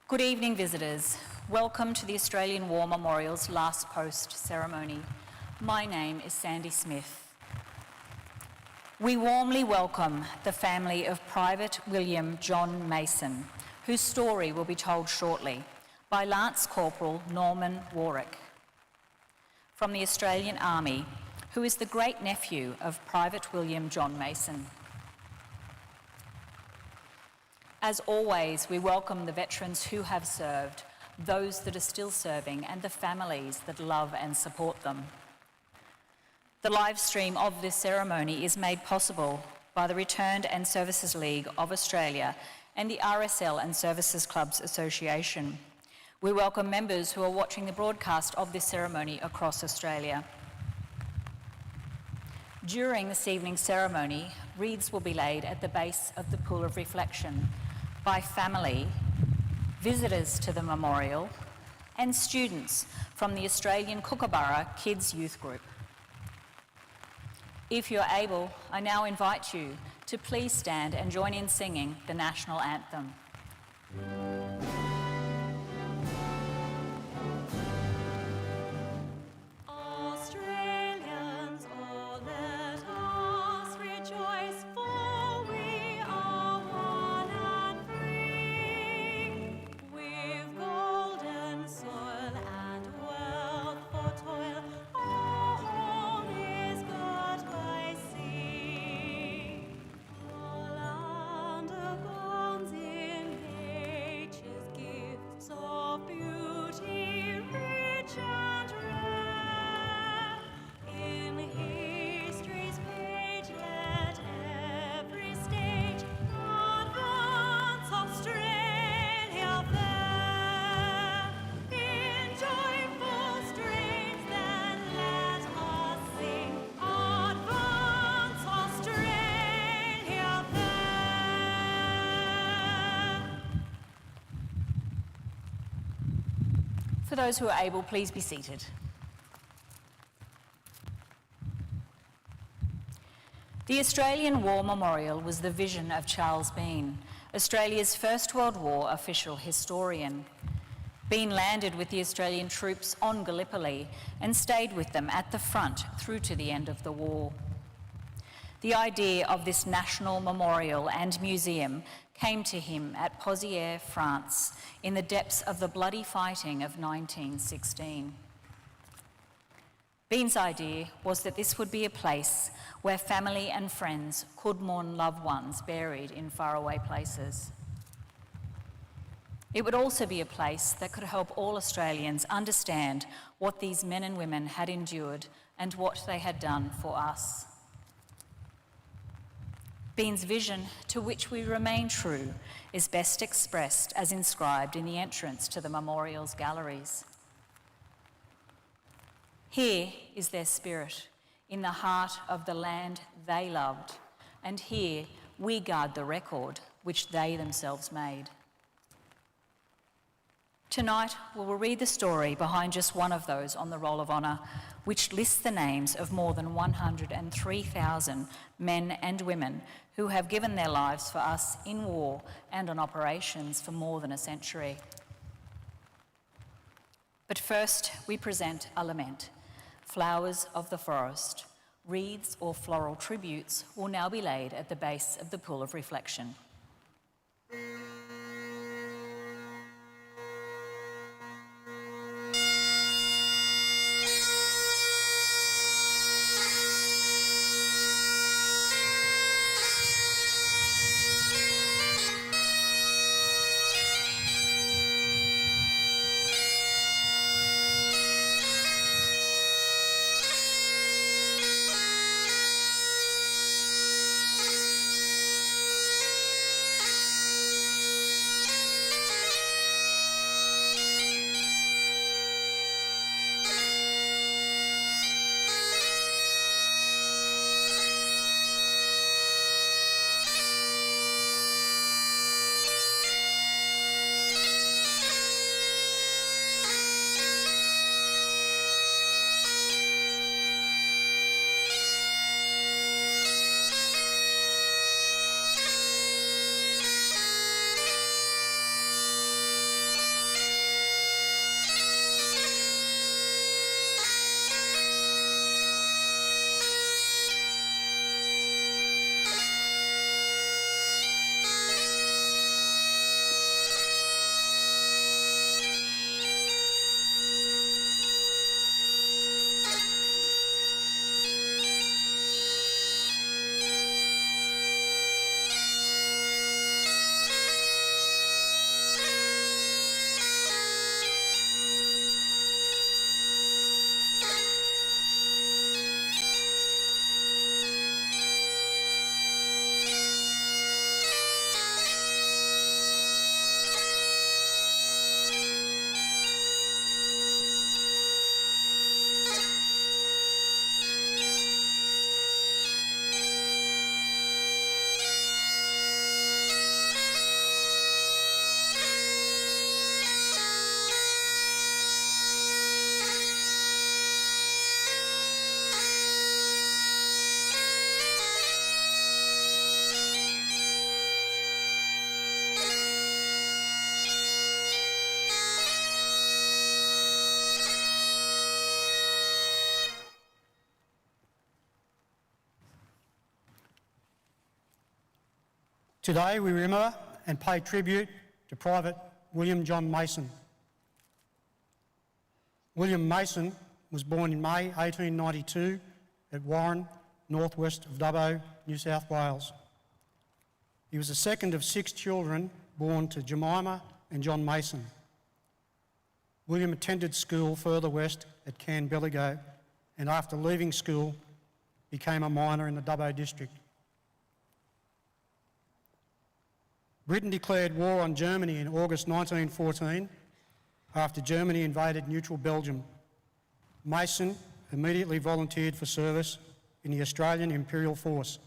Good evening, visitors. Welcome to the Australian War Memorial's last post ceremony. My name is Sandy Smith. We warmly welcome the family of Private William John Mason, whose story will be told shortly by Lance Corporal Norman Warwick from the Australian Army, who is the great-nephew of Private William John Mason. As always, we welcome the veterans who have served, those that are still serving, and the families that love and support them. The live stream of this ceremony is made possible by the Returned and Services League of Australia and the RSL and Services Clubs Association. We welcome members who are watching the broadcast of this ceremony across Australia. During this evening's ceremony, wreaths will be laid at the base of the Pool of Reflection by family, visitors to the memorial, and students from the Australian Kookaburra Kids Youth Group. If you're able, I now invite you to please stand and join in singing the national anthem. For those who are able, please be seated. The Australian War Memorial was the vision of Charles Bean, Australia's First World War official historian. Bean landed with the Australian troops on Gallipoli and stayed with them at the front through to the end of the war. The idea of this national memorial and museum came to him at Pozières, France, in the depths of the bloody fighting of 1916. Bean's idea was that this would be a place where family and friends could mourn loved ones buried in faraway places. It would also be a place that could help all Australians understand what these men and women had endured and what they had done for us. Bean's vision, to which we remain true, is best expressed as inscribed in the entrance to the memorial's galleries. Here is their spirit, in the heart of the land they loved, and here we guard the record which they themselves made. Tonight, we will read the story behind just one of those on the Roll of Honour, which lists the names of more than 103,000 men and women who have given their lives for us in war and on operations for more than a century. But first, we present a lament. Flowers of the forest, wreaths or floral tributes will now be laid at the base of the Pool of Reflection. Today we remember and pay tribute to Private William John Mason. William Mason was born in May 1892 at Warren, northwest of Dubbo, New South Wales. He was the second of 6 children born to Jemima and John Mason. William attended school further west at Canberra and after leaving school became a miner in the Dubbo district. Britain declared war on Germany in August 1914 after Germany invaded neutral Belgium. Mason immediately volunteered for service in the Australian Imperial Force.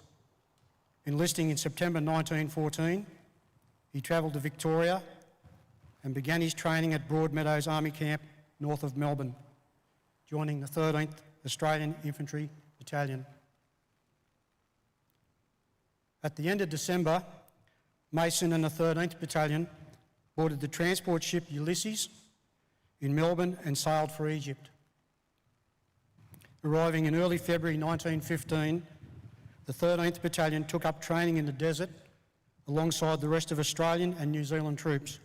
Enlisting in September 1914, he travelled to Victoria and began his training at Broadmeadows Army Camp north of Melbourne, joining the 13th Australian Infantry Battalion. At the end of December, Mason and the 13th Battalion boarded the transport ship Ulysses in Melbourne and sailed for Egypt. Arriving in early February 1915, the 13th Battalion took up training in the desert alongside the rest of Australian and New Zealand troops.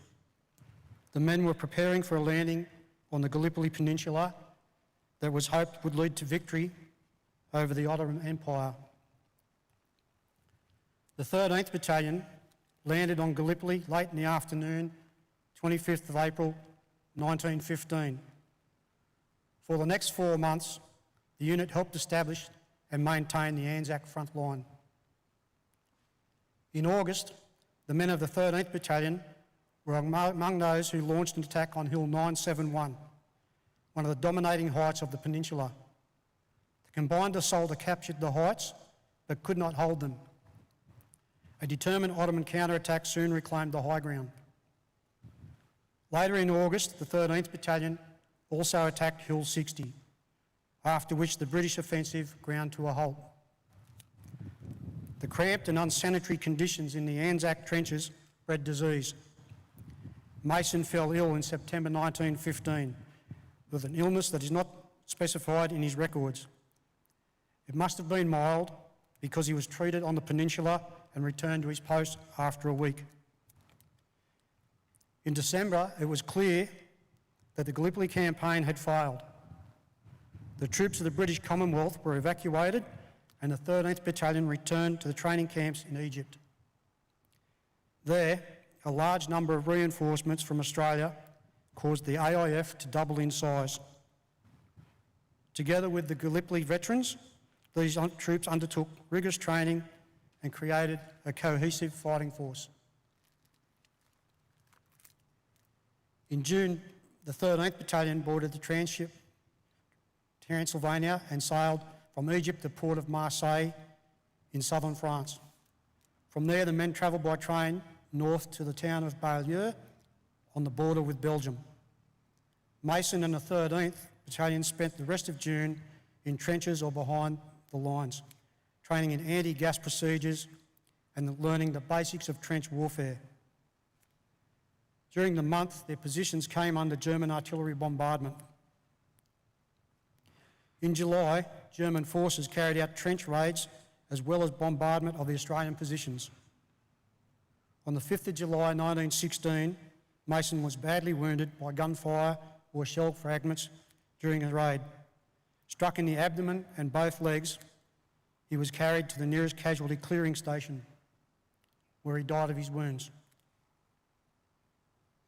The men were preparing for a landing on the Gallipoli Peninsula that was hoped would lead to victory over the Ottoman Empire. The 13th Battalion landed on Gallipoli late in the afternoon, 25th of April 1915. For the next 4 months, the unit helped establish and maintain the Anzac front line. In August, the men of the 13th Battalion were among those who launched an attack on Hill 971, one of the dominating heights of the peninsula. The combined assault captured the heights but could not hold them. A determined Ottoman counterattack soon reclaimed the high ground. Later in August, the 13th Battalion also attacked Hill 60, after which the British offensive ground to a halt. The cramped and unsanitary conditions in the Anzac trenches bred disease. Mason fell ill in September 1915 with an illness that is not specified in his records. It must have been mild because he was treated on the peninsula and returned to his post after a week. In December, it was clear that the Gallipoli campaign had failed. The troops of the British Commonwealth were evacuated and the 13th Battalion returned to the training camps in Egypt. There, a large number of reinforcements from Australia caused the AIF to double in size. Together with the Gallipoli veterans, these troops undertook rigorous training and created a cohesive fighting force. In June, the 13th Battalion boarded the tranship Transylvania and sailed from Egypt to the port of Marseille in southern France. From there, the men travelled by train north to the town of Bayeux on the border with Belgium. Mason and the 13th Battalion spent the rest of June in trenches or behind the lines, training in anti-gas procedures and learning the basics of trench warfare. During the month, their positions came under German artillery bombardment. In July, German forces carried out trench raids as well as bombardment of the Australian positions. On the 5th of July 1916, Mason was badly wounded by gunfire or shell fragments during a raid. Struck in the abdomen and both legs, he was carried to the nearest casualty clearing station, where he died of his wounds.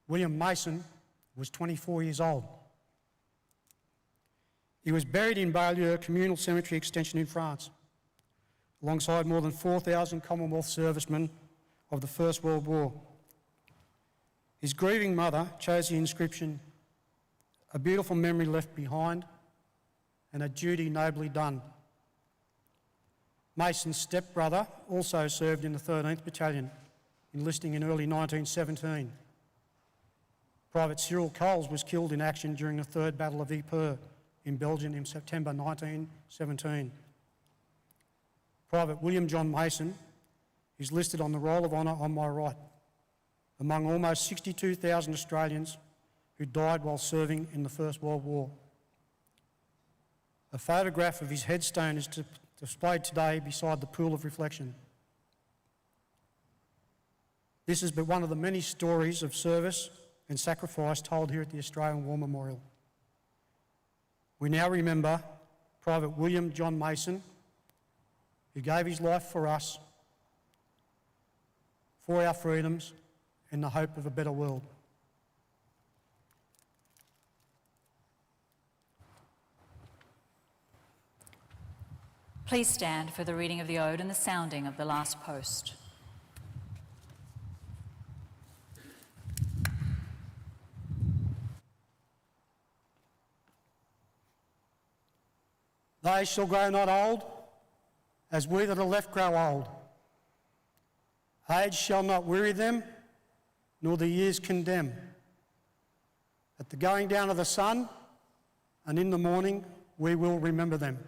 William Mason was 24 years old. He was buried in Bayeux Communal Cemetery Extension in France, alongside more than 4,000 Commonwealth servicemen of the First World War. His grieving mother chose the inscription, "A beautiful memory left behind and a duty nobly done." Mason's stepbrother also served in the 13th Battalion, enlisting in early 1917. Private Cyril Coles was killed in action during the Third Battle of Ypres in Belgium in September 1917. Private William John Mason is listed on the Roll of Honour on my right, among almost 62,000 Australians who died while serving in the First World War. A photograph of his headstone is displayed today beside the pool of reflection. This is but one of the many stories of service and sacrifice told here at the Australian War Memorial. We now remember Private William John Mason, who gave his life for us, for our freedoms and the hope of a better world. Please stand for the reading of the Ode and the sounding of the last post. They shall grow not old, as we that are left grow old. Age shall not weary them, nor the years condemn. At the going down of the sun, and in the morning, we will remember them.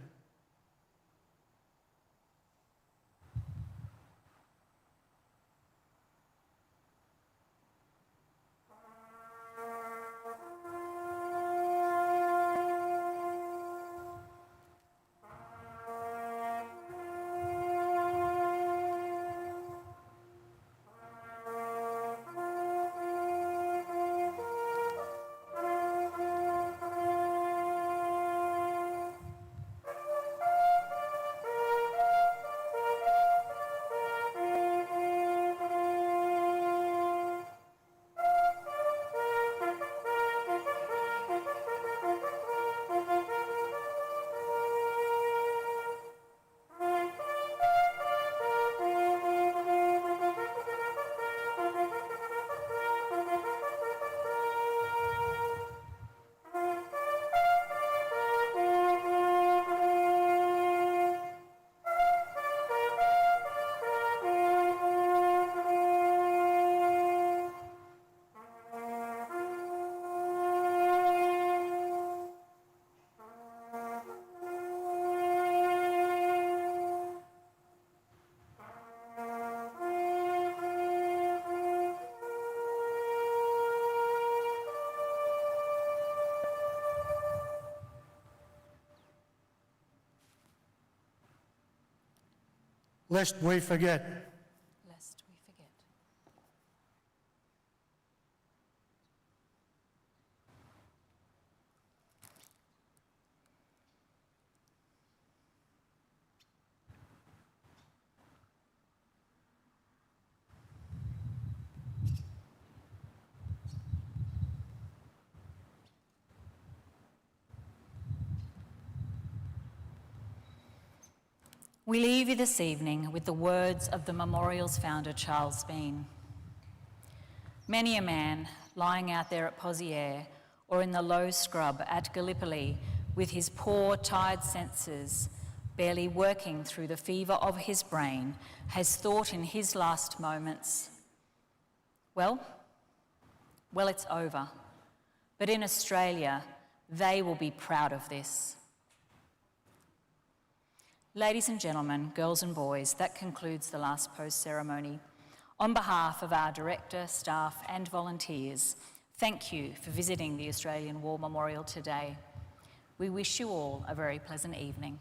Lest we forget. Lest we forget. We leave you this evening with the words of the memorial's founder, Charles Bean. Many a man lying out there at Pozières or in the low scrub at Gallipoli with his poor, tired senses barely working through the fever of his brain has thought in his last moments, well, it's over. But in Australia, they will be proud of this. Ladies and gentlemen, girls and boys, that concludes the last post ceremony. On behalf of our director, staff and volunteers, thank you for visiting the Australian War Memorial today. We wish you all a very pleasant evening.